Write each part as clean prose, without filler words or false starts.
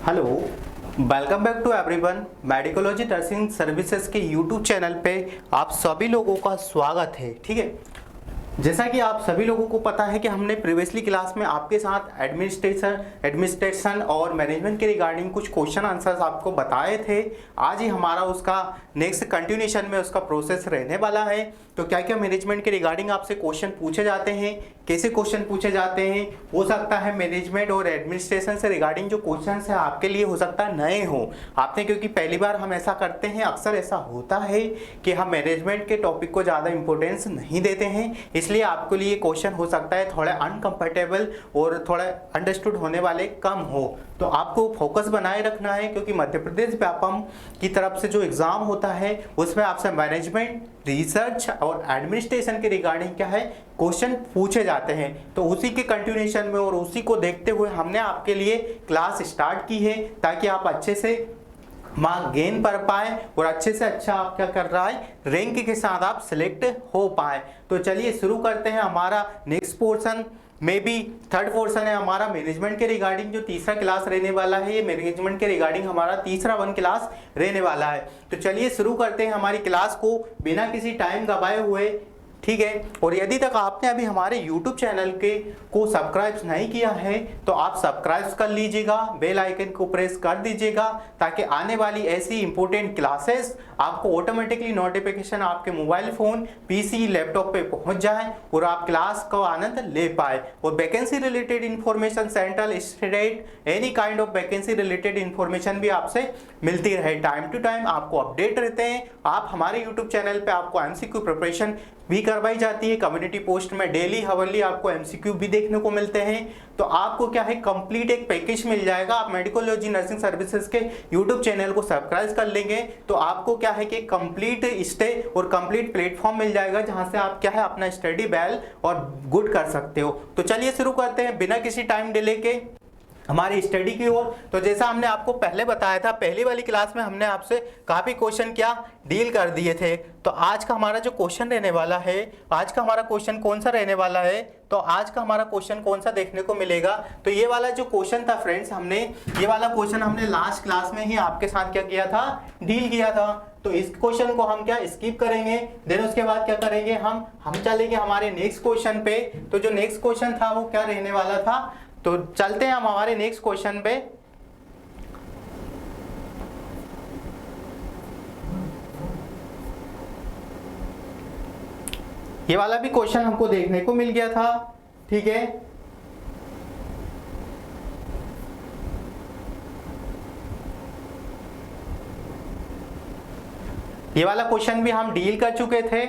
Hello, welcome back to everyone. Medicology nursing services के YouTube channel पे आप सभी लोगों का स्वागत है। ठीक है, जैसा कि आप सभी लोगों को पता है कि हमने प्रीवियसली क्लास में आपके साथ एडमिनिस्ट्रेशन और मैनेजमेंट के रिगार्डिंग कुछ क्वेश्चन आंसर्स आपको बताए थे। आज ही हमारा उसका नेक्स्ट कंटिन्यूएशन में उसका प्रोसेस रहने वाला है। तो क्या क्या मैनेजमेंट के रिगार्डिंग आपसे क्वेश्चन पूछे जाते हैं, कैसे क्वेश्चन पूछे जाते हैं। हो सकता है मैनेजमेंट और एडमिनिस्ट्रेशन से रिगार्डिंग जो क्वेश्चन है आपके लिए हो सकता है नए हो आपने, क्योंकि पहली बार हम ऐसा करते हैं। अक्सर ऐसा होता है कि हम मैनेजमेंट के टॉपिक को ज़्यादा इंपॉर्टेंस नहीं देते हैं, इसलिए आपके लिए क्वेश्चन हो सकता है थोड़ा अनकंफर्टेबल और थोड़ा अंडरस्टूड होने वाले कम हो। तो आपको फोकस बनाए रखना है, क्योंकि मध्य प्रदेश व्यापम की तरफ से जो एग्जाम होता है उसमें आपसे मैनेजमेंट, रिसर्च और एडमिनिस्ट्रेशन के रिगार्डिंग क्या है क्वेश्चन पूछे जाते हैं। तो उसी के कंटिन्यूएशन में और उसी को देखते हुए हमने आपके लिए क्लास स्टार्ट की है, ताकि आप अच्छे से मार्क गेन कर पाए और अच्छे से अच्छा आप क्या कर रहा है रैंक के साथ आप सिलेक्ट हो पाए। तो चलिए शुरू करते हैं हमारा नेक्स्ट पोर्शन। में भी थर्ड पोर्शन है हमारा मैनेजमेंट के रिगार्डिंग, जो तीसरा क्लास रहने वाला है। ये मैनेजमेंट के रिगार्डिंग हमारा तीसरा क्लास रहने वाला है। तो चलिए शुरू करते हैं हमारी क्लास को बिना किसी टाइम गवाए हुए। ठीक है, और यदि तक आपने अभी हमारे YouTube चैनल को सब्सक्राइब नहीं किया है तो आप सब्सक्राइब कर लीजिएगा, बेल आइकन को प्रेस कर दीजिएगा, ताकि आने वाली ऐसी इंपॉर्टेंट क्लासेस आपको ऑटोमेटिकली नोटिफिकेशन आपके मोबाइल फोन, पीसी, लैपटॉप पे पहुंच जाए और आप क्लास का आनंद ले पाए। और vacancy related information, central, state, any kind of vacancy related information भी आपसे मिलती रहे। टाइम टू टाइम आपको अपडेट रहते हैं। आप हमारे यूट्यूब चैनल पे आपको एमसीक्यू प्रिपरेशन भी करवाई जाती है। कम्युनिटी पोस्ट में डेली हावरली आपको एमसीक्यू भी देखने को मिलते हैं। तो आपको क्या है कंप्लीट एक पैकेज मिल जाएगा। आप मेडिकोलॉजी नर्सिंग सर्विसेज के यूट्यूब चैनल को सब्सक्राइब कर लेंगे तो आपको क्या है कि कंप्लीट स्टे और कंप्लीट प्लेटफॉर्म मिल जाएगा, जहां से आप क्या है अपना स्टडी वेल और गुड कर सकते हो। तो चलिए शुरू करते हैं बिना किसी टाइम डिले के हमारी स्टडी की ओर। तो जैसा हमने आपको पहले बताया था, पहली वाली क्लास में हमने आपसे काफी क्वेश्चन क्या डील कर दिए थे। तो आज का हमारा जो क्वेश्चन रहने वाला है, आज का हमारा क्वेश्चन कौन सा रहने वाला है, तो आज का हमारा क्वेश्चन कौन सा देखने को मिलेगा। तो ये वाला जो क्वेश्चन था फ्रेंड्स, ये वाला क्वेश्चन हमने लास्ट क्लास में ही आपके साथ क्या किया था, डील किया था। तो इस क्वेश्चन को हम क्या स्किप करेंगे, देन उसके बाद क्या करेंगे हम चलेंगे हमारे नेक्स्ट क्वेश्चन पे। तो जो नेक्स्ट क्वेश्चन था वो क्या रहने वाला था, तो चलते हैं हम हमारे नेक्स्ट क्वेश्चन पे। ये वाला भी क्वेश्चन हमको देखने को मिल गया था। ठीक है, ये वाला क्वेश्चन भी हम डील कर चुके थे।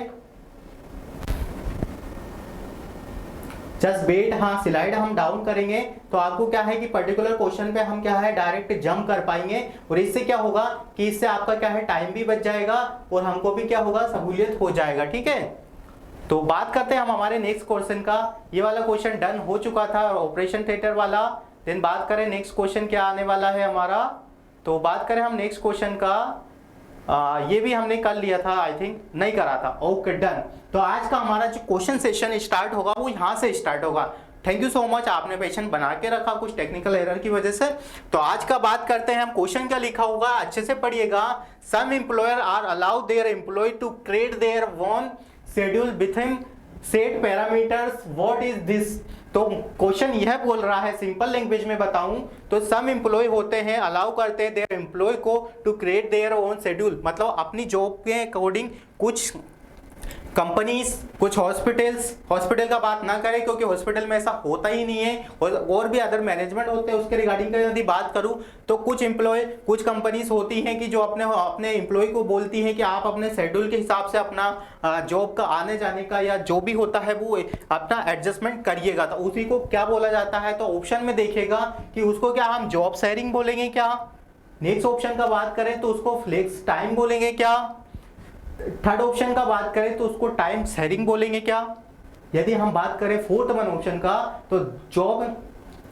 जस्ट वेट, हाँ स्लाइड हम डाउन करेंगे तो आपको क्या है कि पर्टिकुलर क्वेश्चन पे हम क्या है डायरेक्ट जंप कर पाएंगे, और इससे क्या होगा कि इससे आपका क्या है टाइम भी बच जाएगा और हमको भी क्या होगा सहूलियत हो जाएगा। ठीक है, तो बात करते हैं हम हमारे नेक्स्ट क्वेश्चन का। ये वाला क्वेश्चन डन हो चुका था, ऑपरेशन थिएटर वाला। देन बात करें नेक्स्ट क्वेश्चन क्या आने वाला है हमारा, तो बात करें हम नेक्स्ट क्वेश्चन का। ये भी हमने कर लिया था, आई थिंक नहीं करा था। Okay done. तो आज का हमारा जो क्वेश्चन सेशन स्टार्ट होगा वो यहाँ से स्टार्ट होगा। थैंक यू सो मच, आपने पेशेंट बना के रखा कुछ टेक्निकल एरर की वजह से। तो आज का बात करते हैं हम, क्वेश्चन क्या लिखा होगा अच्छे से पढ़िएगा। Some employer are allow their employ to create their own schedule within set parameters, what is this. तो क्वेश्चन यह बोल रहा है, सिंपल लैंग्वेज में बताऊं तो सम एम्प्लॉय होते हैं, अलाउ करते हैं देयर एम्प्लॉय को to create their own schedule, मतलब अपनी जॉब के अकॉर्डिंग कुछ कंपनीज, कुछ हॉस्पिटल का बात ना करें क्योंकि हॉस्पिटल में ऐसा होता ही नहीं है, और भी अदर मैनेजमेंट होते हैं उसके रिगार्डिंग यदि बात करूं तो कुछ कंपनीज होती हैं कि जो अपने एम्प्लॉय को बोलती हैं कि आप अपने शेड्यूल के हिसाब से अपना जॉब का आने जाने का या जो भी होता है वो अपना एडजस्टमेंट करिएगा। तो उसी को क्या बोला जाता है, तो ऑप्शन में देखिएगा कि उसको क्या हम जॉब शेयरिंग बोलेंगे क्या। नेक्स्ट ऑप्शन का बात करें तो उसको फ्लेक्स टाइम बोलेंगे क्या। थर्ड ऑप्शन का बात करें तो उसको टाइम शेयरिंग बोलेंगे क्या। यदि हम बात करें फोर्थ वन ऑप्शन का तो जॉब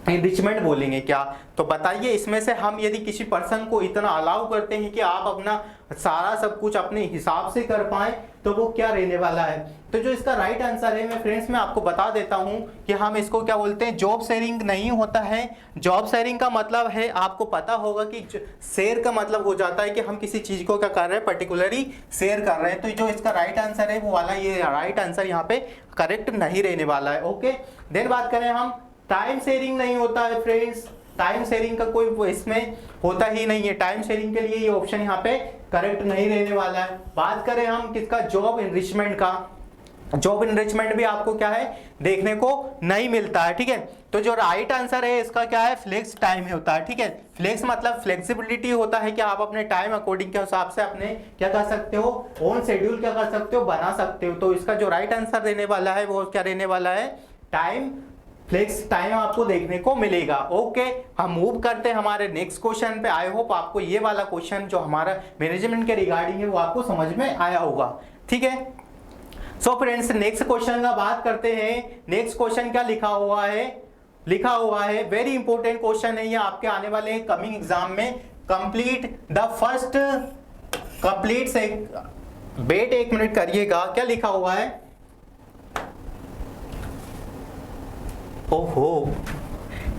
इनरिचमेंट बोलेंगे क्या? तो बताइए इसमें से हम यदि किसी पर्सन को इतना अलाउ करते हैं कि आप अपना सारा सब कुछ अपने हिसाब से कर पाए, तो वो क्या रहने वाला है? तो जो इसका राइट आंसर है, मैं फ्रेंड्स मैं आपको बता देता हूं कि हम इसको क्या बोलते हैं, जॉब शेयरिंग नहीं होता है। जॉब शेयरिंग का मतलब है, आपको पता होगा कि शेयर का मतलब हो जाता है कि हम किसी चीज को क्या कर रहे हैं, पर्टिकुलरली शेयर कर रहे हैं। तो जो इसका राइट आंसर है वो वाला, ये राइट आंसर यहाँ पे करेक्ट नहीं रहने वाला है। ओके, देन बात करें हम, टाइम शेयरिंग नहीं होता है फ्रेंड्स, टाइम शेयरिंग का कोई इसमें होता ही नहीं है। टाइम शेयरिंग के लिए ये ऑप्शन यहाँ पे करेक्ट नहीं रहने वाला है। बात करें हम किसका, जॉब इनरिचमेंट का, जॉब इनरिचमेंट भी आपको क्या है, देखने को नहीं मिलता है। ठीक है, तो जो राइट आंसर है इसका क्या है, फ्लेक्स टाइम होता है। ठीक है, फ्लेक्स मतलब फ्लेक्सिबिलिटी होता है कि आप अपने टाइम अकॉर्डिंग के हिसाब से अपने क्या कर सकते हो, ऑन शेड्यूल क्या कर सकते हो, बना सकते हो। तो इसका जो राइट आंसर रहने वाला है वो क्या रहने वाला है, टाइम, फ्लेक्स टाइम आपको देखने को मिलेगा। ओके, हम मूव करते हैं हमारे नेक्स्ट क्वेश्चन पे। आई होप आपको ये वाला क्वेश्चन जो हमारा मैनेजमेंट के रिगार्डिंग है वो आपको समझ में आया होगा। ठीक है, सो फ्रेंड्स नेक्स्ट क्वेश्चन का बात करते हैं। नेक्स्ट क्वेश्चन क्या लिखा हुआ है, लिखा हुआ है, वेरी इंपॉर्टेंट क्वेश्चन है ये आपके आने वाले कमिंग एग्जाम में। कंप्लीट द फर्स्ट, कंप्लीट से वेट एक मिनट करिएगा, क्या लिखा हुआ है, ओहो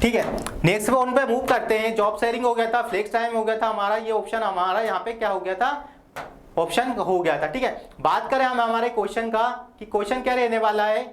ठीक है। नेक्स्ट वन पे मूव करते हैं। जॉब शेयरिंग हो गया था, फ्लेक्स टाइम हो गया था हमारा, ये ऑप्शन हमारा यहाँ पे क्या हो गया था, ऑप्शन हो गया था। ठीक है, बात करें हम हमारे क्वेश्चन का कि क्वेश्चन क्या रहने वाला है।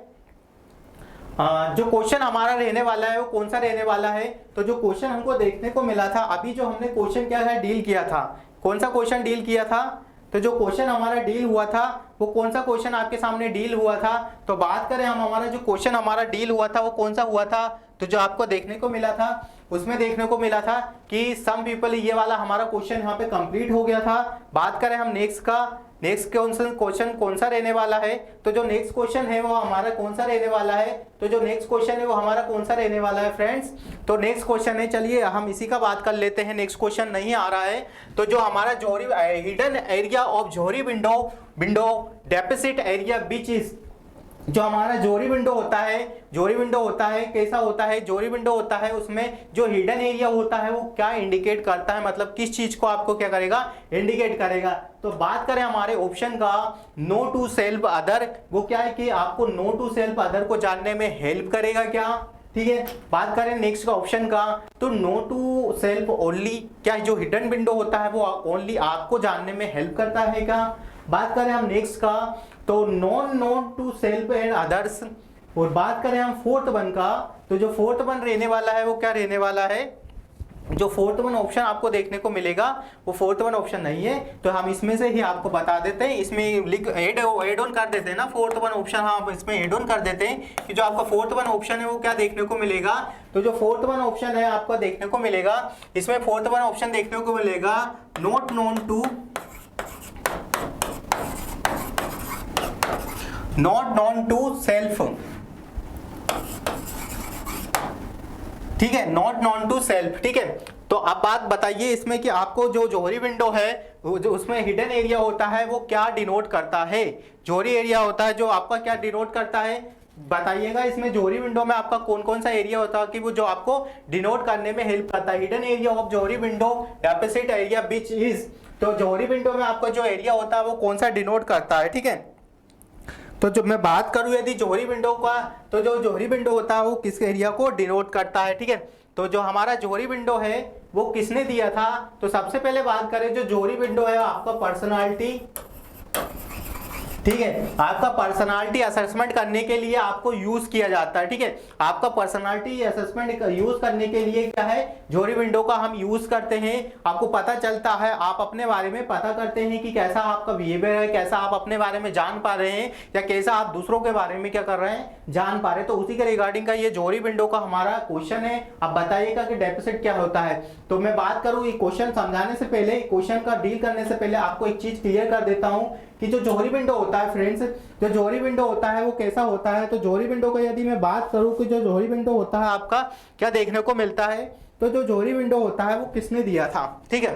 जो क्वेश्चन हमारा रहने वाला है वो कौन सा रहने वाला है, तो जो क्वेश्चन हमको देखने को मिला था अभी, जो हमने क्वेश्चन क्या है डील किया था, कौन सा क्वेश्चन डील किया था, तो जो क्वेश्चन हमारा डील हुआ था वो कौन सा क्वेश्चन आपके सामने डील हुआ था। तो बात करें हम हमारा जो क्वेश्चन हमारा डील हुआ था वो कौन सा हुआ था, तो जो आपको देखने को मिला था उसमें देखने को मिला था कि सम पीपल, ये वाला हमारा क्वेश्चन यहाँ पे कंप्लीट हो गया था। बात करें हम नेक्स्ट का, नेक्स्ट क्वेश्चन कौन सा रहने वाला है, तो जो नेक्स्ट क्वेश्चन है वो हमारा कौन सा रहने वाला है, तो जो नेक्स्ट क्वेश्चन है वो हमारा कौन सा रहने वाला है फ्रेंड्स, तो नेक्स्ट क्वेश्चन है, चलिए हम इसी का बात कर लेते हैं। नेक्स्ट क्वेश्चन नहीं आ रहा है, तो जो हमारा Johari hidden area of Johari window deficit area which is, जो हमारा जोहरी विंडो होता है, जोहरी विंडो होता है कैसा होता है, जोहरी विंडो होता है उसमें जो हिडन एरिया होता है वो क्या इंडिकेट करता है, मतलब किस चीज को आपको क्या करेगा, इंडिकेट करेगा। तो बात करें हमारे ऑप्शन का, नो टू सेल्फ अदर, वो क्या है कि आपको नो टू सेल्फ अदर को जानने में हेल्प करेगा क्या। ठीक है, बात करें नेक्स्ट का ऑप्शन का, तो नो टू सेल्फ ओनली, क्या जो हिडन विंडो होता है वो ओनली आपको जानने में हेल्प करता है क्या। बात करें हम नेक्स्ट का, तो non known to self and others, और बात करें हम फोर्थ वन का, तो जो फोर्थ वन रहने वाला है वो क्या रहने वाला है, जो फोर्थ वन ऑप्शन आपको देखने को मिलेगा वो फोर्थ वन ऑप्शन नहीं है। तो हम इसमें से ही आपको बता देते हैं, इसमें लिख एड ऑन कर देते हैं ना फोर्थ वन ऑप्शन, हम इसमें एड ऑन कर देते हैं कि जो आपका फोर्थ वन ऑप्शन है वो क्या देखने को मिलेगा। तो जो फोर्थ वन ऑप्शन है आपको देखने को मिलेगा, इसमें फोर्थ वन ऑप्शन देखने को मिलेगा, नॉट नोन टू सेल्फ, ठीक है, नॉट नॉन टू सेल्फ। ठीक है, तो अब बात बताइए इसमें कि आपको जो जोहरी विंडो है जो उसमें हिडन एरिया होता है वो क्या डिनोट करता है, जोहरी एरिया होता है जो आपका क्या डिनोट करता है, बताइएगा इसमें जोहरी विंडो में आपका कौन कौन सा एरिया होता है कि वो जो आपको डिनोट करने में हेल्प करता है। Hidden area of Johari window deficit area which is, तो जोहरी विंडो में आपका जो एरिया होता है वो कौन सा डिनोट करता है। ठीक है, तो जब मैं बात करूं यदि जोहरी विंडो का, तो जो जोहरी विंडो होता है वो किस एरिया को डिनोट करता है। ठीक है, तो जो हमारा जोहरी विंडो है वो किसने दिया था, तो सबसे पहले बात करें जो जोहरी विंडो है आपका पर्सनालिटी, ठीक है, आपका पर्सनालिटी असेसमेंट करने के लिए आपको यूज किया जाता है। ठीक है, आपका पर्सनालिटी असेसमेंट यूज करने के लिए क्या है, जोहरी विंडो का हम यूज करते हैं। आपको पता चलता है, आप अपने बारे में पता करते हैं कि कैसा आपका बिहेवियर है, कैसा आप अपने बारे में जान पा रहे हैं या कैसा आप दूसरों के बारे में क्या कर रहे हैं, जान पा रहे हैं। तो उसी के रिगार्डिंग का ये जोहरी विंडो का हमारा क्वेश्चन है। अब बताइएगा कि डेफिसिट क्या होता है। तो मैं बात करूं ये क्वेश्चन समझाने से पहले, क्वेश्चन का डील करने से पहले आपको एक चीज क्लियर कर देता हूं कि जो जोहरी विंडो होता है फ्रेंड्स, जो जोहरी विंडो होता है वो कैसा होता है। तो जोहरी विंडो का यदि मैं बात करूं कि जो जोहरी विंडो होता है आपका क्या देखने को मिलता है, तो जो जोहरी विंडो होता है वो किसने दिया था। ठीक है,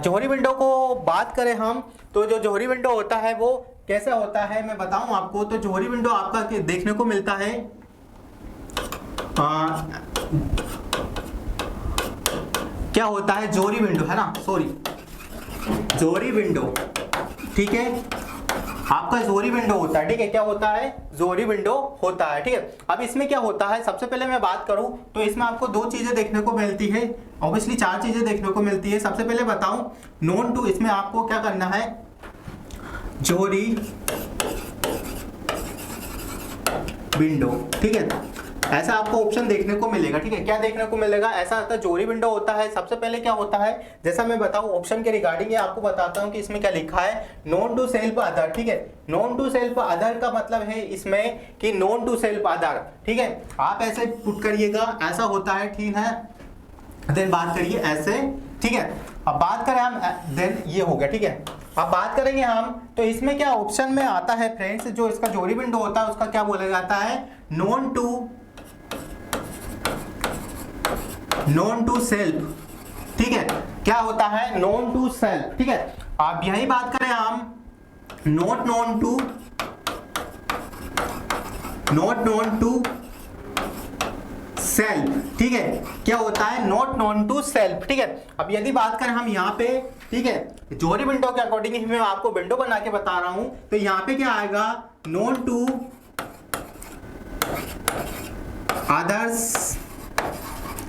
जोहरी विंडो को बात करें हम, तो जो जोहरी विंडो होता है वो कैसा होता है मैं बताऊं आपको। तो जोहरी विंडो आपका देखने को मिलता है, क्या होता है, जोरी विंडो है ना, सॉरी जोरी विंडो, ठीक है, आपका जोरी विंडो होता है, ठीक है, क्या होता है, जोरी विंडो होता है, ठीक है। अब इसमें क्या होता है, सबसे पहले मैं बात करूं तो इसमें आपको दो चीजें देखने को मिलती है, ऑब्वियसली चार चीजें देखने को मिलती है। सबसे पहले बताऊं, नोन टू, इसमें आपको क्या करना है, जोरी विंडो, ठीक है, ऐसा आपको ऑप्शन देखने को मिलेगा, ठीक है। क्या देखने को मिलेगा, ऐसा आता है जोरी विंडो होता है। सबसे पहले क्या होता है, जैसा मैं बताऊं ऑप्शन के रिगार्डिंग, ये आपको बताता हूं कि इसमें क्या लिखा है, नॉन टू सेल्फ अदर, ठीक है। नॉन टू सेल्फ अदर का मतलब है इसमें कि नॉन टू सेल्फ अदर, ठीक है, आप ऐसे पुट करिएगा, ऐसा होता है, ठीक है, देन बात करिए ऐसे, ठीक है। अब बात करें हम, देन ये हो गया, ठीक है। अब बात करेंगे हम, तो इसमें क्या ऑप्शन में आता है फ्रेंड्स, जो इसका जोरी विंडो होता है उसका क्या बोला जाता है, नॉन टू सेल्फ, ठीक है, क्या होता है, नॉन टू सेल्फ, ठीक है। अब यही बात करें हम, नॉट नॉन टू सेल्फ, ठीक है, क्या होता है, नॉट नॉन टू सेल्फ, ठीक है। अब यदि बात करें हम यहाँ पे, ठीक है, जोरी विंडो के अकॉर्डिंग मैं आपको विंडो बना के बता रहा हूं, तो यहाँ पे क्या आएगा, नॉन टू अदर्स,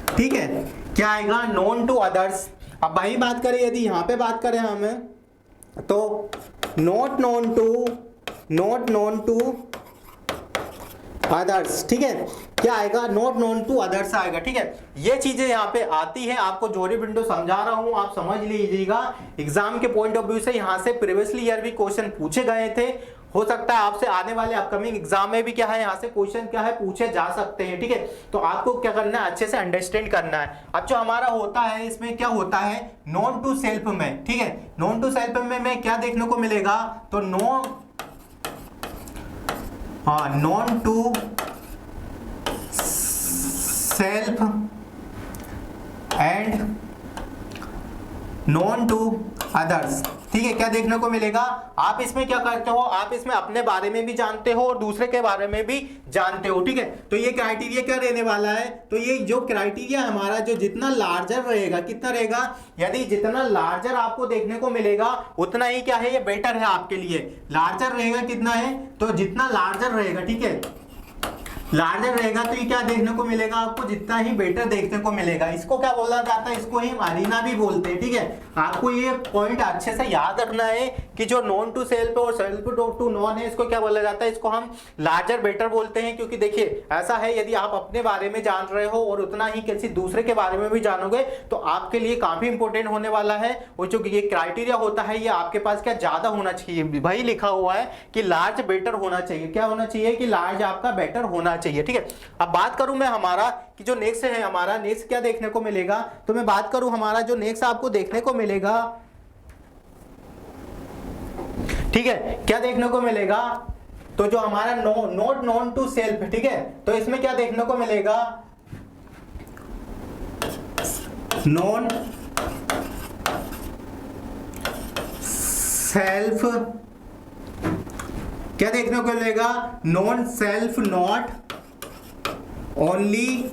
ठीक है, क्या आएगा, नॉन टू अदर्स। अब वही बात करें, यदि यहाँ पे बात करें हम, तो नॉट नॉन टू अदर्स, ठीक है, क्या आएगा, नॉट नॉन टू अदर्स आएगा, ठीक है। ये चीजें यहाँ पे आती है, आपको जोरी विंडो समझा रहा हूं, आप समझ लीजिएगा। एग्जाम के पॉइंट ऑफ व्यू से यहाँ से प्रीवियसली ईयर भी क्वेश्चन पूछे गए थे, हो सकता है आपसे आने वाले अपकमिंग एग्जाम में भी क्या है, यहाँ से क्वेश्चन क्या है पूछे जा सकते हैं, ठीक है। तो आपको क्या करना है, अच्छे से अंडरस्टैंड करना है। अब जो हमारा होता है, इसमें क्या होता है, नॉन टू सेल्फ में, ठीक है, नॉन टू सेल्फ में क्या देखने को मिलेगा, तो known to self and known to others, ठीक है, क्या देखने को मिलेगा, आप इसमें क्या करते हो, आप इसमें अपने बारे में भी जानते हो और दूसरे के बारे में भी जानते हो, ठीक है। तो ये क्राइटेरिया क्या रहने वाला है, तो ये जो क्राइटेरिया हमारा, जो जितना लार्जर रहेगा, कितना रहेगा, यदि जितना लार्जर आपको देखने को मिलेगा उतना ही क्या है, ये बेटर है आपके लिए। लार्जर रहेगा, कितना है, तो जितना लार्जर रहेगा, ठीक है, लार्जर रहेगा, तो ये क्या देखने को मिलेगा आपको, जितना ही बेटर देखने को मिलेगा। इसको क्या बोला जाता है, इसको ही मारीना भी बोलते हैं, ठीक है। आपको ये पॉइंट अच्छे से याद रखना है कि जो नॉन टू सेल्फ और सेल्फ टू नॉन है, इसको क्या बोला जाता है, इसको हम लार्जर बेटर बोलते हैं। क्योंकि देखिए ऐसा है, यदि आप अपने बारे में जान रहे हो और उतना ही किसी दूसरे के बारे में भी जानोगे, तो आपके लिए काफी इंपॉर्टेंट होने वाला है। और जो ये क्राइटेरिया होता है, ये आपके पास क्या ज्यादा होना चाहिए, भाई लिखा हुआ है कि लार्ज बेटर होना चाहिए, क्या होना चाहिए, कि लार्ज आपका बेटर होना चाहिए, ठीक है। अब बात करूं मैं हमारा कि जो नेक्स्ट है, हमारा नेक्स्ट क्या देखने को मिलेगा, तो मैं बात करूं हमारा जो नेक्स्ट आपको देखने को मिलेगा, ठीक है, क्या देखने को मिलेगा, तो जो हमारा नॉट नॉन टू सेल्फ, ठीक है, तो इसमें क्या देखने को मिलेगा, नॉन सेल्फ, क्या देखने को मिलेगा, known self, not only,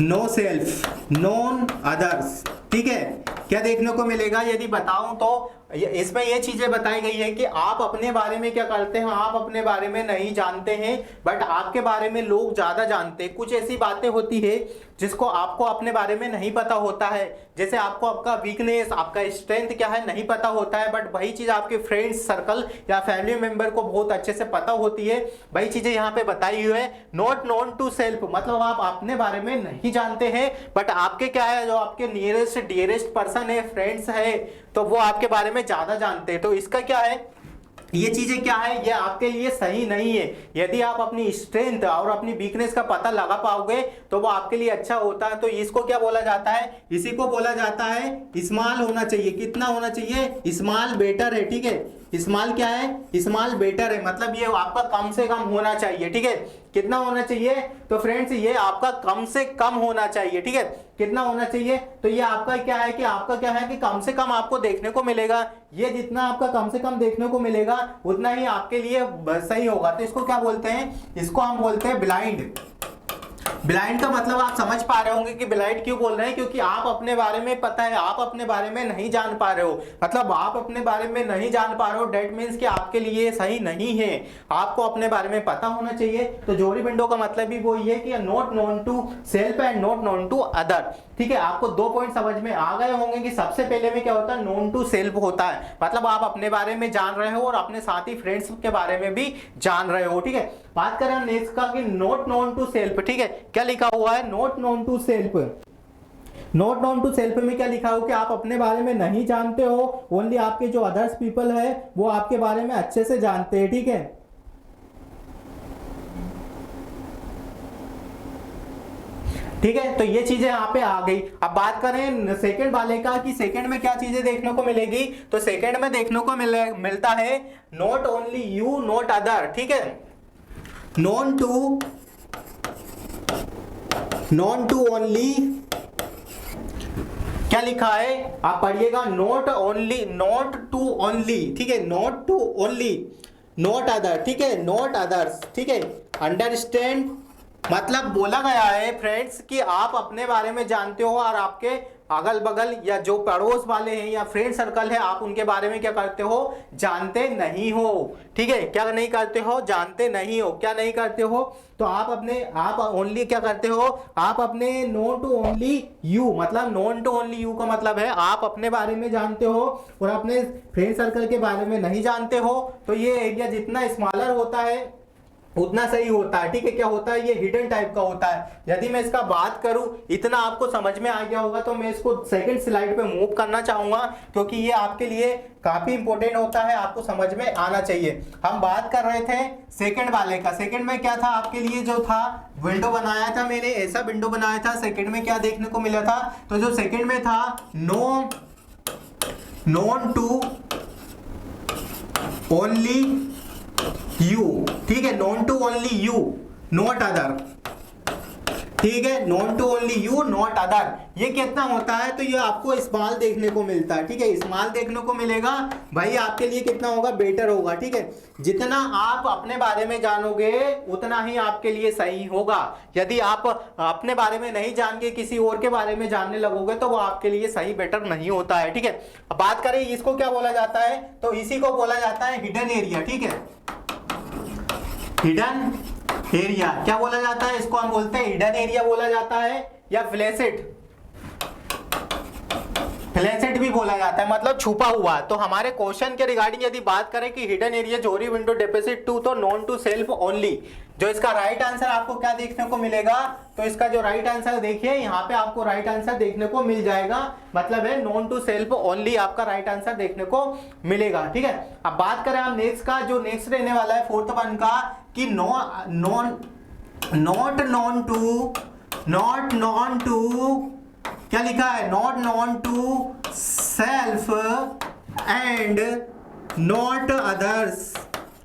no self, known others, ठीक है, क्या देखने को मिलेगा, यदि बताऊं तो इसमें ये चीजें बताई गई है कि आप अपने बारे में क्या करते हैं, आप अपने बारे में नहीं जानते हैं, बट आपके बारे में लोग ज्यादा जानते हैं। कुछ ऐसी बातें होती है जिसको आपको अपने बारे में नहीं पता होता है, जैसे आपको आपका वीकनेस, आपका स्ट्रेंथ क्या है नहीं पता होता है, बट वही चीज आपके फ्रेंड्स सर्कल या फैमिली मेंबर को बहुत अच्छे से पता होती है। वही चीजें यहाँ पे बताई हुई है, नॉट नॉन टू सेल्फ, मतलब आप अपने बारे में नहीं जानते हैं, बट आपके क्या है, जो आपके नियरेस्ट डियरेस्ट पर्सन है, फ्रेंड्स है, तो वो आपके बारे में ज्यादा जानते हैं। तो इसका क्या है, ये चीजें क्या है, ये आपके लिए सही नहीं है। यदि आप अपनी स्ट्रेंथ और अपनी वीकनेस का पता लगा पाओगे तो वो आपके लिए अच्छा होता है। तो इसको क्या बोला जाता है, इसी को बोला जाता है स्मॉल होना चाहिए, कितना होना चाहिए, स्मॉल बेटर है, ठीक है, स्मॉल क्या है, स्मॉल बेटर है, मतलब ये आपका कम से कम होना चाहिए, ठीक है। कितना होना चाहिए, तो फ्रेंड्स ये आपका कम से कम होना चाहिए, ठीक है। कितना होना चाहिए, तो ये आपका क्या है कि आपका क्या है कि कम से कम आपको देखने को मिलेगा, ये जितना आपका कम से कम देखने को मिलेगा उतना ही आपके लिए सही होगा। तो इसको क्या बोलते हैं, इसको हम बोलते हैं ब्लाइंड। ब्लाइंड का मतलब आप समझ पा रहे होंगे कि ब्लाइंड क्यों बोल रहे हैं, क्योंकि आप अपने बारे में पता है, आप अपने बारे में नहीं जान पा रहे हो, मतलब आप अपने बारे में नहीं जान पा रहे हो, डेट मीन्स कि आपके लिए सही नहीं है, आपको अपने बारे में पता होना चाहिए। तो जोड़ी विंडो का मतलब भी वो ये कि not known to self and not known to other, ठीक है। आपको 2 पॉइंट समझ में आ गए होंगे कि सबसे पहले में क्या होता है, नोन टू सेल्फ होता है, मतलब आप अपने बारे में जान रहे हो और अपने साथी फ्रेंड्स के बारे में भी जान रहे हो, ठीक है। बात करें हम नेक्स्ट का कि नॉट नोन टू सेल्फ, ठीक है। क्या लिखा हुआ है, not known to self. Not known to self में क्या लिखा हो कि आप अपने बारे में नहीं जानते हो, ओनली आपके जो अदर्स पीपल है वो आपके बारे में अच्छे से जानते हैं, ठीक है। ठीक है, तो ये चीजें यहाँ पे आ गई। अब बात करें सेकंड वाले का कि सेकंड में क्या चीजें देखने को मिलेगी, तो सेकंड में देखने को मिलता है not only you not other, ठीक है। नॉन टू ओनली, क्या लिखा है आप पढ़िएगा, not only, not to only, ठीक है, not to only, not other, ठीक है, नॉट अदर्स, ठीक है। अंडरस्टैंड, मतलब बोला गया है फ्रेंड्स कि आप अपने बारे में जानते हो और आपके अगल बगल या जो पड़ोस वाले हैं या फ्रेंड सर्कल है आप उनके बारे में क्या करते हो, जानते नहीं हो, ठीक है। क्या नहीं करते हो, जानते नहीं हो, क्या नहीं करते हो, तो आप ओनली क्या करते हो, आप अपने नोन टू ओनली यू, मतलब नोन टू ओनली यू का मतलब है आप अपने बारे में जानते हो और अपने फ्रेंड सर्कल के बारे में नहीं जानते हो। तो ये एरिया जितना स्मॉलर होता है उतना सही होता है, ठीक है। क्या होता है, ये हिडन टाइप का होता है। यदि मैं इसका बात करूं, इतना आपको समझ में आ गया होगा, तो मैं इसको सेकंड स्लाइड पे मूव करना चाहूंगा क्योंकि ये आपके लिए काफी इंपॉर्टेंट होता है, आपको समझ में आना चाहिए। हम बात कर रहे थे सेकंड वाले का। सेकंड में क्या था आपके लिए, जो था विंडो बनाया था मैंने, ऐसा विंडो बनाया था। सेकंड में क्या देखने को मिला था, तो जो सेकंड में था नॉन टू ओनली यू, ठीक है, known to only you not other, ठीक है, known to only you not other. ये कितना होता है, तो ये आपको स्मॉल देखने को मिलता है, ठीक है, स्मॉल देखने को मिलेगा भाई, आपके लिए कितना होगा, बेटर होगा, ठीक है। जितना आप अपने बारे में जानोगे उतना ही आपके लिए सही होगा। यदि आप अपने बारे में नहीं जान के किसी और के बारे में जानने लगोगे तो वो आपके लिए सही बेटर नहीं होता है, ठीक है। अब बात करें इसको क्या बोला जाता है, तो इसी को बोला जाता है हिडन एरिया, ठीक है, हिडन एरिया। क्या बोला जाता है, इसको हम बोलते हैं हिडन एरिया बोला जाता है या फ्लैशेट, फ्लैशेट भी बोला जाता है, मतलब छुपा हुआ। तो हमारे क्वेश्चन के रिगार्डिंग यदि बात करें कि हिडन एरिया जोरी विंडो डेपोजिट टू, तो नॉन टू सेल्फ ओनली। जो इसका राइट आंसर आपको क्या देखने को मिलेगा, तो इसका जो राइट आंसर देखिए यहाँ पे आपको राइट आंसर देखने को मिल जाएगा, मतलब है नॉन टू सेल्फ ओनली आपका राइट आंसर देखने को मिलेगा, ठीक है। अब बात करें हम नेक्स्ट का, जो नेक्स्ट रहने वाला है फोर्थ वन का कि नॉट नॉन टू क्या लिखा है, not known to self and not others,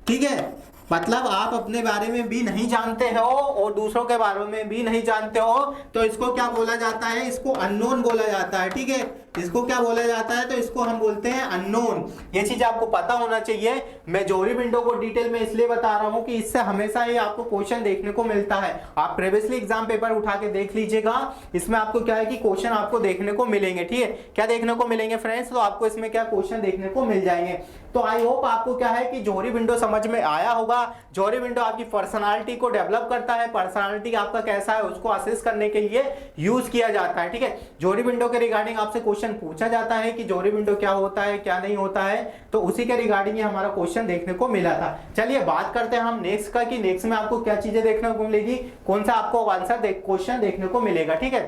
ठीक है। मतलब आप अपने बारे में भी नहीं जानते हो और दूसरों के बारे में भी नहीं जानते हो, तो इसको क्या बोला जाता है, इसको अननोन बोला जाता है, ठीक है। इसको क्या बोला जाता है, तो इसको हम बोलते हैं अननोन। ये चीज आपको पता होना चाहिए। मैं जोरी विंडो को डिटेल में इसलिए बता रहा हूं कि इससे हमेशा ही आपको क्वेश्चन देखने को मिलता है। आप प्रीवियसली एग्जाम पेपर उठा के देख लीजिएगा, इसमें आपको क्या है कि क्वेश्चन आपको देखने को मिलेंगे, ठीक है। क्या देखने को मिलेंगे फ्रेंड्स, तो आपको इसमें क्या क्वेश्चन देखने को मिल जाएंगे। तो आई होप आपको क्या है कि जोरी विंडो समझ में आया होगा। जोरी विंडो आपकी पर्सनालिटी को डेवलप करता है, पर्सनालिटी आपका कैसा है उसको असेस करने के लिए यूज किया जाता है, ठीक है। जोरी विंडो के रिगार्डिंग आपसे क्वेश्चन पूछा जाता है कि जोरी विंडो क्या होता है क्या नहीं होता है, तो उसी के रिगार्डिंग हमारा क्वेश्चन देखने को मिला था। चलिए बात करते हैं हम नेक्स्ट का कि नेक्स्ट में आपको क्या चीजें देखने को मिलेगी, कौन सा आपको आंसर क्वेश्चन देखने को मिलेगा, ठीक है।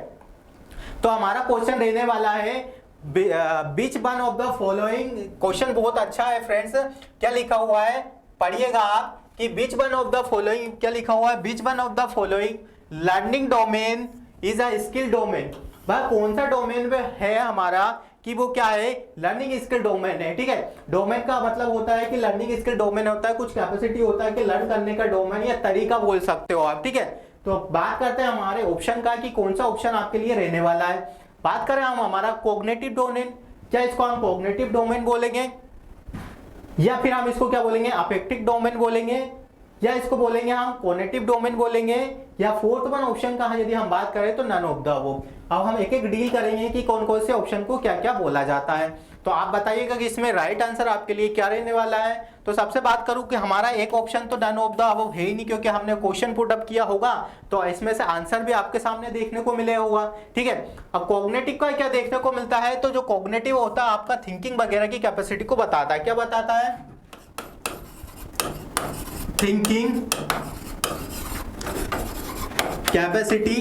तो हमारा क्वेश्चन रहने वाला है which one of the following. Question बहुत अच्छा है फ्रेंड्स। क्या लिखा हुआ है पढ़िएगा आप कि which one of the following, क्या लिखा हुआ है, which one of the following learning domain is a skill domain. वह कौन सा डोमेन में है हमारा कि वो क्या है, लर्निंग स्किल डोमेन है। ठीक है, डोमेन का मतलब होता है कि लर्निंग स्किल डोमेन होता है, कुछ कैपेसिटी होता है कि लर्न करने का डोमेन या तरीका बोल सकते हो आप। ठीक है, तो बात करते हैं हमारे ऑप्शन का कि कौन सा ऑप्शन आपके लिए रहने वाला है। बात करें हम हमारा कॉग्निटिव डोमेन, क्या इसको हम कॉग्निटिव डोमेन बोलेंगे या फिर हम इसको क्या बोलेंगे, अफेक्टिव डोमेन बोलेंगे या इसको बोलेंगे हम कॉग्निटिव डोमेन बोलेंगे, या फोर्थ वन ऑप्शन का यदि हम बात करें तो नन ऑफ द अबव। अब हम एक एक डील करेंगे कि कौन कौन से ऑप्शन को क्या क्या बोला जाता है। तो आप बताइएगा कि इसमें राइट आंसर आपके लिए क्या रहने वाला है। तो सबसे बात करूं कि हमारा एक ऑप्शन तो नन ऑफ द अबव है ही नहीं, क्योंकि हमने क्वेश्चन पुट अप किया होगा तो इसमें से आंसर भी आपके सामने देखने को मिले होगा। ठीक है, अब कॉग्निटिव का क्या देखने को मिलता है, तो जो कॉग्निटिव होता है आपका थिंकिंग वगैरह की कैपेसिटी को बताता है। क्या बताता है, थिंकिंग कैपेसिटी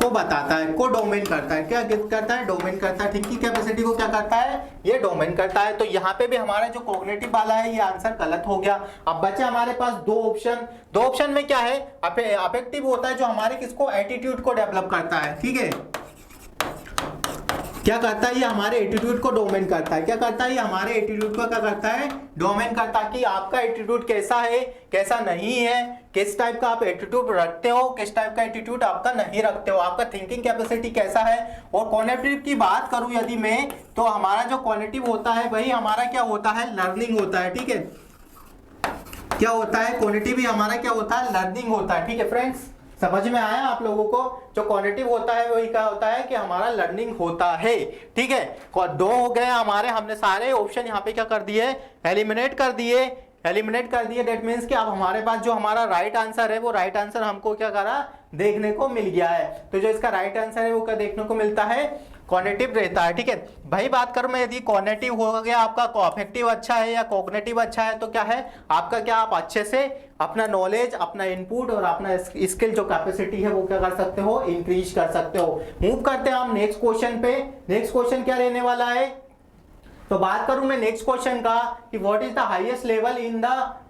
को बताता है, को डोमेन करता है। क्या करता है, डोमेन करता है। थिंकिंग कैपेसिटी को क्या करता है, ये डोमेन करता है। तो यहाँ पे भी हमारा जो कॉग्निटिव वाला है ये आंसर गलत हो गया। अब बचे हमारे पास दो ऑप्शन। दो ऑप्शन में क्या है, अफेक्टिव होता है जो हमारे किसको, एटीट्यूड को डेवलप करता है। ठीक है, क्या करता है, ये हमारे एटीट्यूड को डोमेन करता है। क्या करता है, ये हमारे एटीट्यूड को क्या करता है, डोमेन करता है कि आपका एटीट्यूड कैसा है, कैसा नहीं है, किस टाइप का आप एटीट्यूड रखते हो, किस टाइप का एटीट्यूड आपका नहीं रखते हो, आपका थिंकिंग कैपेसिटी कैसा है। और कॉग्निटिव की बात करूं यदि मैं, तो हमारा जो कॉग्निटिव होता है वही हमारा क्या होता है, लर्निंग होता है। ठीक है, क्या होता है, कॉग्निटिव भी हमारा क्या होता है, लर्निंग होता है। ठीक है फ्रेंड्स, समझ में आया आप लोगों को। जो कॉग्निटिव होता है वही क्या होता है कि हमारा लर्निंग होता है। ठीक है, दो हो गए हमारे, हमने सारे ऑप्शन यहाँ पे क्या कर दिए, एलिमिनेट कर दिए। दैट मीन्स कि अब हमारे पास जो हमारा राइट आंसर है वो राइट आंसर हमको क्या करा, देखने को मिल गया है। तो जो इसका राइट आंसर है वो क्या देखने को मिलता है, कॉग्निटिव रहता है। ठीक है भाई, बात करूं मैं यदि कॉग्निटिव हो गया आपका, अफेक्टिव अच्छा है या कॉग्निटिव अच्छा है, तो क्या है आपका, क्या आप अच्छे से अपना नॉलेज, अपना इनपुट और अपना स्किल जो कैपेसिटी है वो क्या कर सकते हो, इंक्रीज कर सकते हो। मूव करते हैं हम नेक्स्ट क्वेश्चन पे। नेक्स्ट क्वेश्चन क्या रहने वाला है, तो बात करूं मैं नेक्स्ट क्वेश्चन का कि what is the highest level in the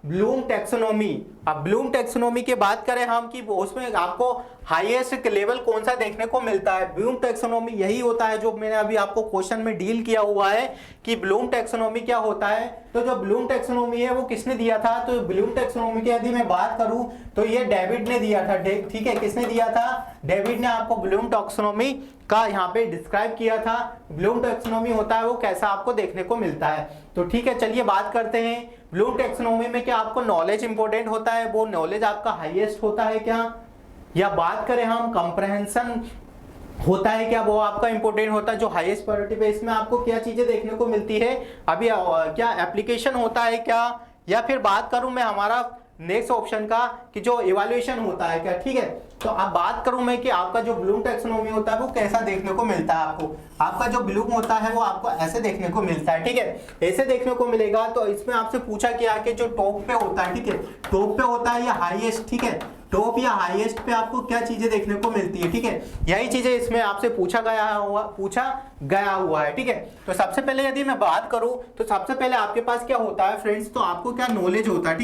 Bloom taxonomy. अब ब्लूम टैक्सोनॉमी की बात करें हम कि उसमें आपको हाईएस्ट लेवल कौन सा देखने को मिलता है। ब्लूम टैक्सोनॉमी यही होता है जो मैंने अभी आपको क्वेश्चन में डील किया हुआ है कि ब्लूम टैक्सोनॉमी क्या होता है। तो जो ब्लूम टैक्सोनॉमी है वो किसने दिया था, तो ब्लूम टैक्सोनॉमी की यदि मैं बात करूं तो ये डेविड ने दिया था। ठीक है, किसने दिया था, डेविड ने आपको ब्लूम टैक्सोनॉमी का यहाँ पे डिस्क्राइब किया था। ब्लूम टैक्सोनॉमी होता है वो कैसा आपको देखने को मिलता है। तो ठीक है, चलिए बात करते हैं ब्लूम टैक्सोनॉमी में क्या आपको नॉलेज इंपॉर्टेंट होता है, वो नॉलेज आपका हाईएस्ट होता है क्या, या बात करें हम कंप्रहेंशन होता है क्या, वो आपका इंपॉर्टेंट होता है जो हाईएस्ट प्रायोरिटी पे। इसमें आपको क्या चीजें देखने को मिलती है अभी, क्या एप्लीकेशन होता है क्या, या फिर बात करूं मैं हमारा नेक्स्ट ऑप्शन का कि जो इवैल्यूएशन होता है क्या। ठीक है, तो अब बात करूं मैं कि आपका जो ब्लूम टैक्सोनॉमी होता है वो कैसा देखने को मिलता है आपको। आपका जो ब्लूम होता है वो आपको ऐसे देखने को मिलता है। ठीक है, ऐसे देखने को मिलेगा। तो इसमें आपसे पूछा गया कि जो टॉप पे होता है, ठीक है, टॉप पे होता है या हाईएस्ट, ठीक है, टॉप या हाईएस्ट पे आपको क्या चीजें देखने को मिलती है। ठीक है, यही चीजें इसमें आपसे पूछा गया हुआ है। ठीक है, तो सबसे पहले यदि मैं बात करूं तो सबसे पहले आपके पास क्या होता है फ्रेंड्स, तो आपको क्या नॉलेज होता है।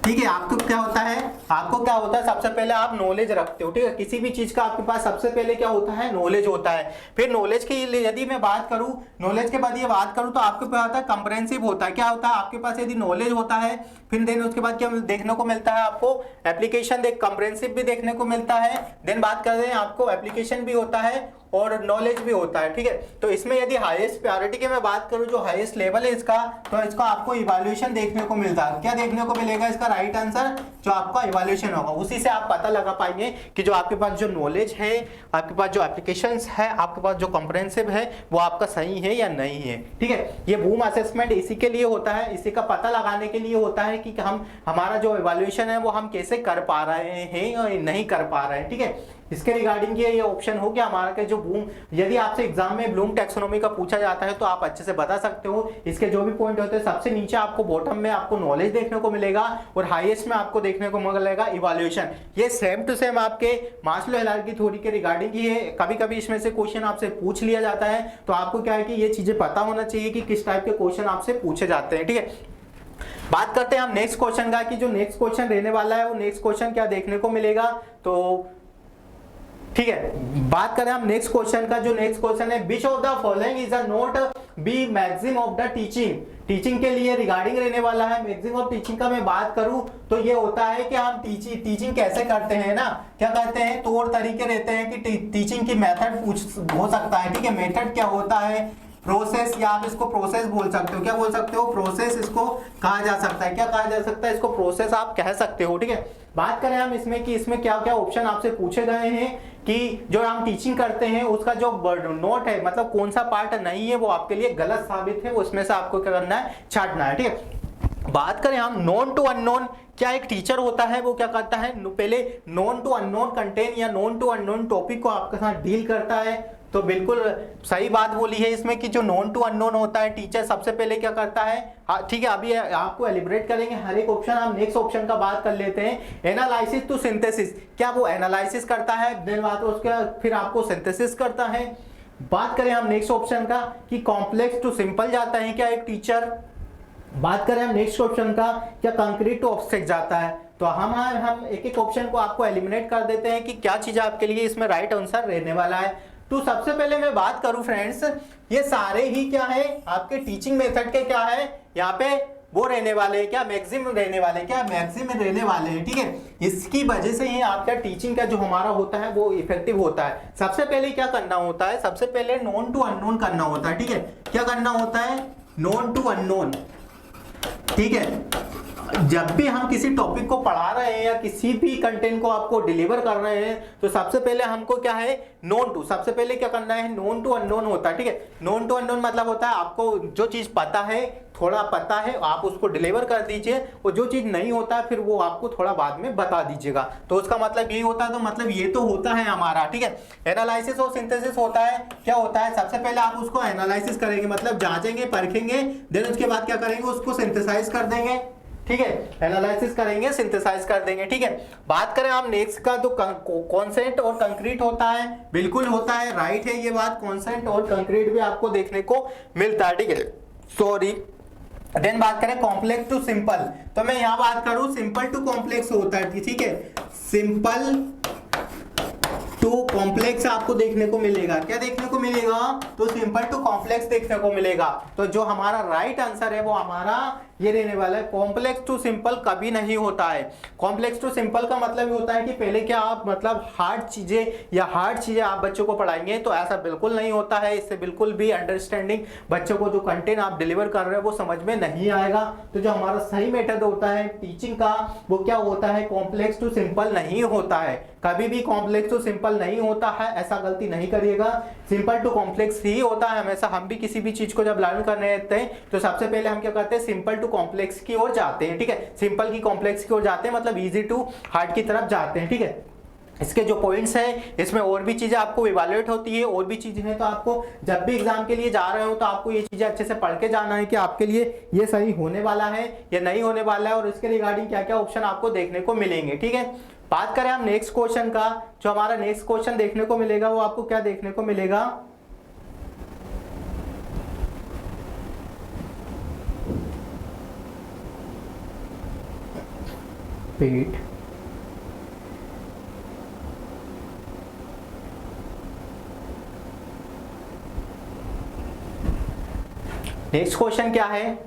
ठीक है, आपको क्या होता है, सबसे पहले आप नॉलेज रखते हो। ठीक है, किसी भी चीज का आपके पास सबसे पहले क्या होता है, नॉलेज होता है। फिर नॉलेज की यदि मैं बात करूं, नॉलेज के बाद ये बात करूं तो आपके पास होता है कंप्रहेंसिव होता है। क्या होता है आपके पास, यदि नॉलेज होता है फिर देन उसके बाद क्या देखने को मिलता है आपको, एप्लीकेशन कंप्रहेंसिव भी देखने को मिलता है। देन बात करते हैं आपको एप्लीकेशन भी होता है और नॉलेज भी होता है। ठीक है, तो इसमें यदि हाईएस्ट प्रायोरिटी की मैं बात करूं, जो हाईएस्ट लेवल है इसका, तो इसका आपको इवैल्यूएशन देखने को मिलता है। क्या देखने को मिलेगा, इसका राइट आंसर जो आपका इवैल्यूएशन होगा, उसी से आप पता लगा पाएंगे कि जो आपके पास जो नॉलेज है, आपके पास जो एप्लीकेशंस है, आपके पास जो कंप्रहेंसिव है वो आपका सही है या नहीं है। ठीक है, ये बूम असेसमेंट इसी के लिए होता है, इसी का पता लगाने के लिए होता है कि हमारा जो इवैल्यूएशन है वो हम कैसे कर पा रहे हैं या नहीं कर पा रहे हैं। ठीक है, इसके रिगार्डिंग ये ऑप्शन हो गया हमारा के जो बूम, यदि आपसे एग्जाम में ब्लूम टैक्सोनॉमी का पूछा जाता है तो आप अच्छे से बता सकते हो। इसके जो भी पॉइंट होते हैं, सबसे नीचे आपको बॉटम में आपको नॉलेज देखने को मिलेगा और हाईएस्ट में आपको देखने को मिलेगा इवैल्यूएशन। ये सेम टू सेम आपके मास्लो हायरार्की थ्योरी के रिगार्डिंग ही है। कभी कभी इसमें से क्वेश्चन आपसे पूछ लिया जाता है, तो आपको क्या है कि ये चीजें पता होना चाहिए कि किस टाइप के क्वेश्चन आपसे पूछे जाते हैं। ठीक है, बात करते हैं हम नेक्स्ट क्वेश्चन का कि जो नेक्स्ट क्वेश्चन रहने वाला है वो नेक्स्ट क्वेश्चन क्या देखने को मिलेगा। तो ठीक है, बात करें हम नेक्स्ट क्वेश्चन का। जो नेक्स्ट क्वेश्चन है, which of the following is a not be maxim of the teaching. Teaching के लिए रिगार्डिंग रहने वाला है। मैक्सिम ऑफ टीचिंग का मैं बात करूं तो ये होता है कि हम टीचिंग कैसे करते हैं ना, क्या करते हैं, तौर तरीके रहते हैं कि टीचिंग की मेथड हो सकता है। ठीक है, मेथड क्या होता है, प्रोसेस, या आप इसको प्रोसेस बोल सकते हो। क्या बोल सकते हो, प्रोसेस इसको कहा जा सकता है। क्या कहा जा सकता है, इसको प्रोसेस आप कह सकते हो। ठीक है, बात करें हम इसमें कि इसमें क्या क्या ऑप्शन आपसे पूछे गए हैं कि जो हम टीचिंग करते हैं उसका जो नोट है, मतलब कौन सा पार्ट नहीं है वो आपके लिए गलत साबित है, उसमें से आपको क्या करना है, छांटना है। ठीक है, बात करें हम नोन टू अननोन, क्या एक टीचर होता है वो क्या करता है, पहले नोन टू अननोन कंटेंट या नोन टू अननोन टॉपिक को आपके साथ डील करता है। तो बिल्कुल सही बात बोली है इसमें कि जो नोन टू अननोन होता है, टीचर सबसे पहले क्या करता है। ठीक है, अभी आपको एलिब्रेट करेंगे हर एक ऑप्शन। हम नेक्स्ट ऑप्शन का बात कर लेते हैं, एनालिसिस टू सिंथेसिस। क्या वो एनालिसिस करता है, देन बात उसका फिर आपको सिंथेसिस करता है। बात करें हम नेक्स्ट ऑप्शन का कि कॉम्प्लेक्स टू सिंपल जाता है क्या एक टीचर। बात करें हम नेक्स्ट ऑप्शन का, क्या कंक्रीट टू ऑब्स्ट्रैक्ट जाता है। तो हम एक एक ऑप्शन को आपको एलिमिनेट कर देते हैं कि क्या चीज आपके लिए इसमें राइट आंसर रहने वाला है। तो सबसे पहले मैं बात करूं फ्रेंड्स, ये सारे ही क्या है आपके टीचिंग मेथड के क्या है, यहाँ पे वो रहने वाले हैं क्या, मैक्सिमम रहने वाले, क्या मैक्सिमम रहने वाले हैं। ठीक है, इसकी वजह से ही आपका टीचिंग का जो हमारा होता है वो इफेक्टिव होता है। सबसे पहले क्या करना होता है, सबसे पहले नोन टू अननोन करना होता है। ठीक है, क्या करना होता है, नोन टू अननोन। ठीक है, जब भी हम किसी टॉपिक को पढ़ा रहे हैं या किसी भी कंटेंट को आपको डिलीवर कर रहे हैं तो सबसे पहले हमको क्या है, नोन टू, सबसे पहले क्या करना है, नोन टू अननोन होता है। ठीक है, नोन टू अननोन मतलब होता है आपको जो चीज पता है, थोड़ा पता है, आप उसको डिलीवर कर दीजिए, और जो चीज नहीं होता है फिर वो आपको थोड़ा बाद में बता दीजिएगा। तो उसका मतलब यही होता है, तो मतलब ये तो होता है हमारा। ठीक है, एनालिसिस और सिंथेसिस होता है, क्या होता है, सबसे पहले आप उसको एनालिसिस करेंगे, मतलब जांचेंगे, परखेंगे, देन उसके बाद क्या करेंगे, उसको सिंथेसाइज कर देंगे। ठीक है, एनालिसिस करेंगे, सिंथेसाइज कर देंगे। ठीक है, बात करें हम नेक्स्ट का, तो कॉन्सेंट और कंक्रीट होता है, बिल्कुल होता है, राइट है ये बात, कॉन्सेंट और कंक्रीट भी आपको देखने को मिलता है। ठीक है, सॉरी। देन बात करें कॉम्प्लेक्स टू सिंपल, तो मैं यहां बात करूं सिंपल टू कॉम्प्लेक्स होता है। ठीक है, सिंपल टू कॉम्प्लेक्स आपको देखने को मिलेगा, क्या देखने को मिलेगा, तो सिंपल टू कॉम्प्लेक्स देखने को मिलेगा। तो जो हमारा राइट आंसर है वो हमारा ये रहने वाला है, कॉम्प्लेक्स टू सिंपल कभी नहीं होता है। कॉम्प्लेक्स टू सिंपल का मतलब होता है कि पहले क्या आप मतलब हार्ड चीजें आप बच्चों को पढ़ाएंगे, तो ऐसा बिल्कुल नहीं होता है। इससे बिल्कुल भी अंडरस्टैंडिंग बच्चों को जो कंटेंट आप डिलीवर कर रहे हैं वो समझ में नहीं आएगा। तो जो हमारा सही मेथड होता है टीचिंग का वो क्या होता है, कॉम्प्लेक्स टू सिंपल नहीं होता है, कभी भी कॉम्प्लेक्स टू सिंपल नहीं होता है, ऐसा गलती नहीं करिएगा, सिंपल टू कॉम्प्लेक्स ही होता है हमेशा। हम भी किसी भी चीज को जब लर्न करने रहते हैं तो सबसे पहले हम क्या करते हैं, सिंपल टू कॉम्प्लेक्स की ओर जाते हैं। ठीक है, सिंपल की कॉम्प्लेक्स की ओर जाते हैं, मतलब इजी टू हार्ड की तरफ जाते हैं। ठीक है, इसके जो पॉइंट्स हैं इसमें और भी चीजें आपको इवैल्यूएट होती है, और भी चीजें हैं, तो आपको जब भी एग्जाम के लिए जा रहे हो तो आपको ये चीजें अच्छे से पढ़ के जाना है कि आपके लिए ये सही होने वाला है या नहीं होने वाला है, और इसके रिगार्डिंग क्या क्या ऑप्शन आपको देखने को मिलेंगे। ठीक है, बात करें हम नेक्स्ट क्वेश्चन का, जो हमारा नेक्स्ट क्वेश्चन देखने को मिलेगा वो आपको क्या देखने को मिलेगा, पेट नेक्स्ट क्वेश्चन क्या है,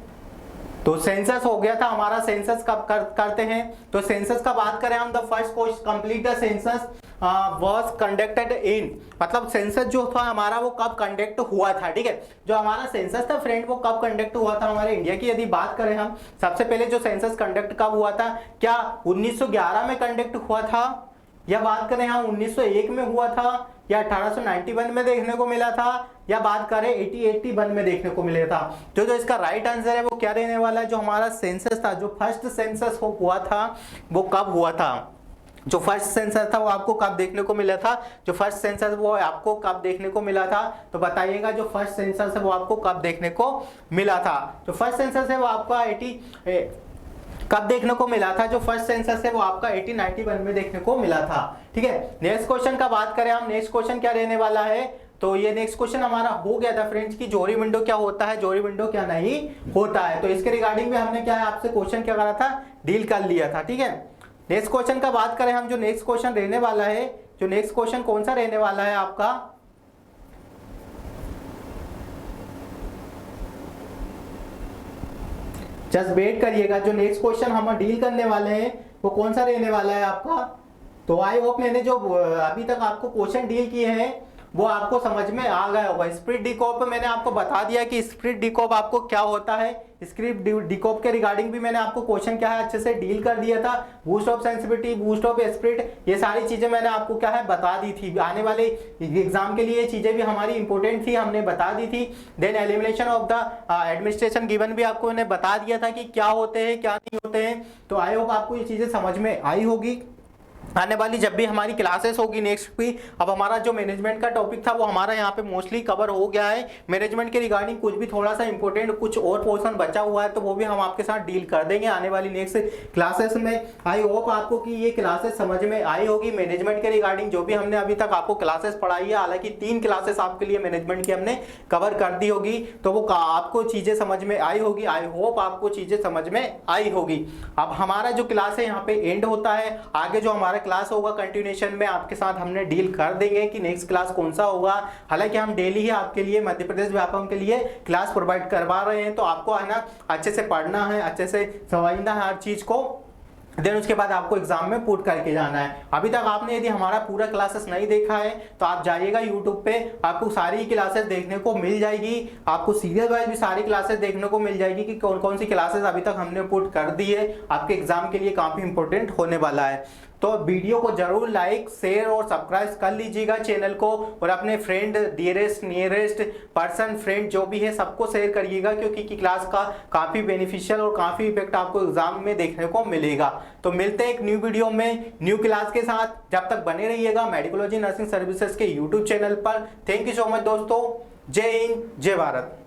तो सेंसस हो गया था हमारा। सेंसस कब करते हैं, तो सेंसस का बात करें हम, the first question complete the census was conducted in, मतलब सेंसस जो था हमारा वो कब कंडक्ट हुआ था। ठीक है, जो हमारा सेंसस था फ्रेंड वो कब कंडक्ट हुआ था हमारे इंडिया की यदि बात करें हम, सबसे पहले जो सेंसस कंडक्ट कब हुआ था, क्या 1911 में कंडक्ट हुआ था, या बात करें हम 1901 में हुआ था, या 1891 में देखने को मिला था, या बात करें 1881 में देखने को मिला था। जो इसका राइट आंसर है वो क्या रहने वाला है, जो हमारा सेंसस था, जो फर्स्ट सेंसस हुआ था वो कब हुआ था, जो फर्स्ट सेंसस था वो आपको कब देखने को मिला था, जो फर्स्ट सेंसस वो आपको कब देखने को मिला था, तो बताइएगा जो फर्स्ट सेंसस है वो आपको कब देखने को मिला था। जो फर्स्ट सेंसस है वो आपका कब देखने को मिला था, जो फर्स्ट सेंसस है वो आपका 1891 में देखने को मिला था। ठीक है, नेक्स्ट क्वेश्चन का बात करें हम, नेक्स्ट क्वेश्चन क्या रहने वाला है, तो ये नेक्स्ट क्वेश्चन हमारा हो गया था फ्रेंड्स की जोरी विंडो क्या होता है, जोरी विंडो क्या नहीं होता है। तो इसके रिगार्डिंग में हमने क्या है आपसे क्वेश्चन क्या करा था, डील कर लिया था। ठीक है, नेक्स्ट क्वेश्चन का बात करें हम, जो नेक्स्ट क्वेश्चन रहने वाला है, जो नेक्स्ट क्वेश्चन कौन सा रहने वाला है आपका, जस्ट वेट करिएगा। जो नेक्स्ट क्वेश्चन हम डील करने वाले हैं वो कौन सा रहने वाला है आपका। तो आई होप मैंने जो अभी तक आपको क्वेश्चन डील किए हैं वो आपको समझ में आ गया होगा। स्प्लिट डिकॉप मैंने आपको बता दिया कि स्प्लिट डिकॉप आपको क्या होता है। स्क्रिप्ट डिकॉप के रिगार्डिंग भी मैंने आपको क्वेश्चन क्या है अच्छे से डील कर दिया था। Boost of sensitivity, boost of split, ये सारी चीजें मैंने आपको क्या है बता दी थी। आने वाले एग्जाम के लिए ये चीजें भी हमारी इंपॉर्टेंट थी, हमने बता दी थी। Then elimination of the administration given भी आपको मैंने बता दिया था कि क्या होते हैं क्या नहीं होते हैं। तो आई होप आपको ये चीजें समझ में आई होगी। आने वाली जब भी हमारी क्लासेस होगी नेक्स्ट भी, अब हमारा जो मैनेजमेंट का टॉपिक था वो हमारा यहाँ पे मोस्टली कवर हो गया है। मैनेजमेंट के रिगार्डिंग कुछ भी थोड़ा सा इंपॉर्टेंट कुछ और पोर्शन बचा हुआ है तो वो भी हम आपके साथ डील कर देंगे आने वाली नेक्स्ट क्लासेस में। आई होप आपको कि ये क्लासेस समझ में आई होगी। मैनेजमेंट के रिगार्डिंग जो भी हमने अभी तक आपको क्लासेस पढ़ाई है, हालांकि 3 क्लासेस आपके लिए मैनेजमेंट की हमने कवर कर दी होगी, तो वो आपको चीजें समझ में आई होगी। आई होप आपको चीजें समझ में आई होगी। अब हमारा जो क्लास है यहाँ पे एंड होता है। आगे जो हमारा क्लास होगा कंटिन्यूएशन में आपके साथ हमने डील कर देंगे कि नेक्स्ट क्लास कौन सा होगा। हालांकि हम डेली ही आपके लिए मध्य प्रदेश व्यापम के लिए क्लास प्रोवाइड करवा रहे हैं, तो आपको है ना अच्छे से पढ़ना है, अच्छे से समझना है हर चीज को। देन उसके बाद आपको एग्जाम में पुट करके जाना है। अभी तक आपने यदि हमारा पूरा क्लासेस नहीं देखा है तो आप जाइएगा यूट्यूब पे, आपको सारी क्लासेस देखने को मिल जाएगी। आपको सीरियल वाइज भी सारी क्लासेस देखने को मिल जाएगी कि कौन कौन सी क्लासेस अभी तक हमने पुट कर दी है। आपके एग्जाम के लिए काफी इंपॉर्टेंट होने वाला है। तो वीडियो को जरूर लाइक शेयर और सब्सक्राइब कर लीजिएगा चैनल को, और अपने friend dearest nearest person friend जो भी है सबको शेयर करिएगा, क्योंकि क्लास का काफी बेनिफिशियल और काफी इफेक्ट आपको एग्जाम में देखने को मिलेगा। तो मिलते हैं एक न्यू वीडियो में न्यू क्लास के साथ। जब तक बने रहिएगा मेडिकोलॉजी नर्सिंग सर्विसेज के यूट्यूब चैनल पर। थैंक यू सो मच दोस्तों। जय हिंद जय भारत।